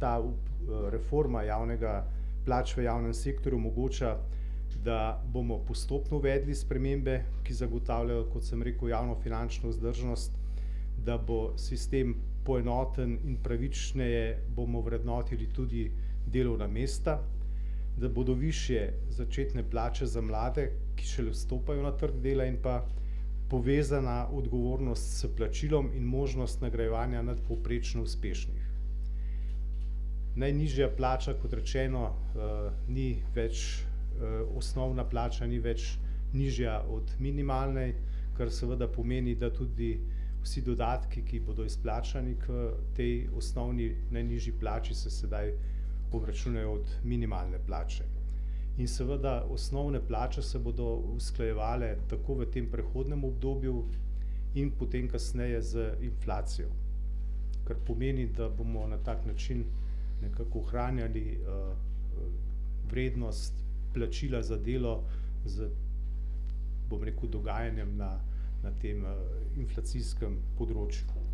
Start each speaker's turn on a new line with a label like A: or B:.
A: ta reforma javnega plač v javnem sektorju omogoča, da bomo postopno uvedli spremembe, ki zagotavljajo, kot sem rekel, javnofinančno vzdržnost, da bo sistem poenoten in pravičneje bomo vrednotili tudi delovna mesta, da bodo višje začetne plače za mlade, ki šele vstopajo na trg dela, in pa povezana odgovornost s plačilom in možnost nagrajevanja nadpovprečno uspešnih. Najnižja plača, kot rečeno, ni več osnovna plača, ni več nižja od minimalne, kar seveda pomeni, da tudi vsi dodatki, ki bodo izplačani k tej osnovni najnižji plači, se sedaj obračunajo od minimalne plače. In seveda osnovne plače se bodo usklajevale tako v tem prehodnem obdobju in potem kasneje z inflacijo, kar pomeni, da bomo na tak način nekako ohranjali vrednost plačila za delo z, bom rekel, dogajanjem na tem inflacijskem področju.